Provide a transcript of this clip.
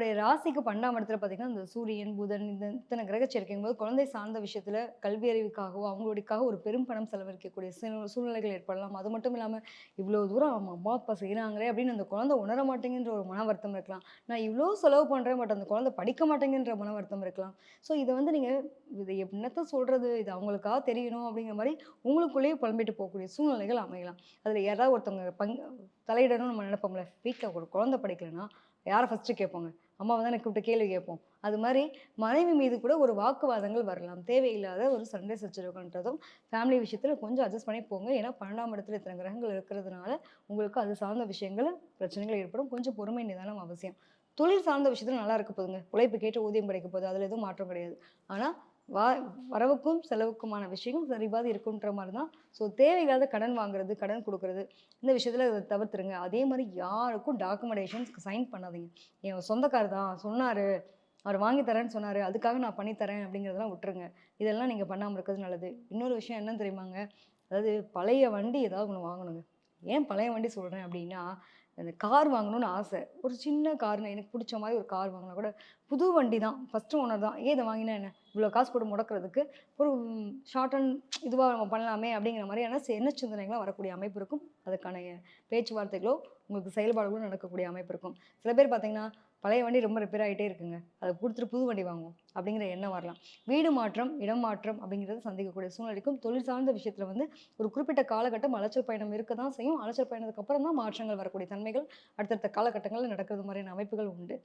உங்களுடைய ராசிக்கு 12ஆம் இடத்துல பார்த்தீங்கன்னா, இந்த சூரியன், புதன் இந்த இத்தனை கிரக சேர்க்கைங்கும்போது, குழந்தை சார்ந்த விஷயத்துல கல்வி அறிவுக்காகவோ, அவங்களுடையக்காக ஒரு பெரும் பணம் செலவழிக்கக்கூடிய சூழ்நிலைகள் ஏற்படலாம். அது மட்டும் இல்லாம, இவ்ளோ தூரம் நம்ம அம்மா, அப்பா செய்றாங்களே அப்படின்னு அந்த குழந்தை உணர மாட்டேங்குன்ற ஒரு மன வருத்தம் இருக்கலாம். நான் இவ்ளோ செலவு பண்றேன், பட் அந்த குழந்தை படிக்க மாட்டேங்குன்ற மன வருத்தம் இருக்கலாம். ஸோ இத வந்து நீங்க இத என்னத்த சொல்றது? இது அவங்களுக்கா தெரியணும் அப்படிங்கிற மாரி உங்களுக்குள்ளேயே புலம்பிட்டு போகக்கூடிய சூழ்நிலைகள் அமையலாம். அதுல யாராவது ஒருத்தவங்க தலையிடணும்னு நம்ம நெனைப்போம்ல. வீட்ல ஒரு குழந்தை படிக்கலன்னா, யார ஃபர்ஸ்ட்டு கேட்போங்க? அம்மாவ தானே கூப்பிட்டு கேள்வி கேட்போம். அது மாரி மனைவி மீது கூட ஒரு வாக்குவாதங்கள் வரலாம். தேவையில்லாத ஒரு சண்டை சச்சரவுகள்ன்றதும் ஃபேமிலி விஷயத்துல கொஞ்சம் அட்ஜஸ்ட் பண்ணி போங்க. ஏன்னா 12ஆம் இடத்துல இத்தனை கிரகங்கள் இருக்கிறதுனால, உங்களுக்கு அது சார்ந்த விஷயங்கள்ல பிரச்சனைகள் ஏற்படும். கொஞ்சம் பொறுமை, நிதானம் அவசியம். தொழில் சார்ந்த விஷயத்துல நல்லா இருக்க போதுங்க. உழைப்புக்கேற்ற ஊதியம் கிடைக்க போகுது. அதுல எதுவும் மாற்றம் கிடையாது. ஆனா, வா வரவுக்கும் செலவுக்குமான விஷயம் சரிபாதி இருக்குன்ற மாரி தான். ஸோ தேவையில்லாத கடன் வாங்குறது, கடன் குடுக்குறது, இந்த விஷயத்துல தவிர்த்துருங்க. அதே மாரி யாருக்கும் டாக்குமெண்டேஷன்ஸ்க்கு சைன் பண்ணாதீங்க. என் சொந்தக்காரர் தான் சொன்னாரு. அவரு வாங்கி தரேன்னு சொன்னாரு. அதுக்காக நான் பண்ணி தரேன் அப்படிங்கிறதெல்லாம் விட்டுருங்க. இதெல்லாம் நீங்க பண்ணாம இருக்கிறது நல்லது. இன்னொரு விஷயம் என்னன்னு தெரியுமாங்க? அதாவது பழைய வண்டி ஏதாவது ஒண்ணு வாங்கணுங்க. ஏன் பழைய வண்டி சொல்றேன் அப்படின்னா, அந்த கார் வாங்கணும்னு ஆசை. ஒரு சின்ன கார்ன்னு எனக்கு புடிச்ச மாரி ஒரு கார் வாங்குனா கூட, புது வண்டி தான். ஃபர்ஸ்ட் ஓனர் தான். ஏன் இத வாங்கினா என்ன? இவ்வளோ காசு போட்டு முடக்குறதுக்கு, ஒரு ஷார்ட் அண்ட் இதுவா நம்ம பண்ணலாமே அப்படிங்கிற மாரியான எண்ண சிந்தனைகள்லாம் வரக்கூடிய அமைப்பு இருக்கும். அதுக்கான பேச்சுவார்த்தைகளோ, உங்களுக்கு செயல்பாடுகளோ நடக்கக்கூடிய அமைப்பு இருக்கும். சில பேர் பார்த்தீங்கன்னா, பழைய வண்டி ரொம்ப ரிப்பேர் ஆயிட்டே இருக்குங்க. அத குடுத்துட்டு புது வண்டி வாங்குவோம். அப்படிங்கிற எண்ணம் வரலாம். வீடு மாற்றம், இடம் மாற்றம் அப்படிங்கிறது சந்திக்கக்கூடிய சூழ்நிலைக்கும், தொழில் சார்ந்த விஷயத்துல வந்து ஒரு குறிப்பிட்ட காலகட்டம் அலைச்சல் பயணம் இருக்க தான் செய்யும். அலைச்சல் பயணத்துக்கு அப்புறம் தான் மாற்றங்கள் வரக்கூடிய தன்மைகள் அடுத்தடுத்த காலகட்டங்கள்ல நடக்கிறது மாரியான அமைப்புகள் உண்டு.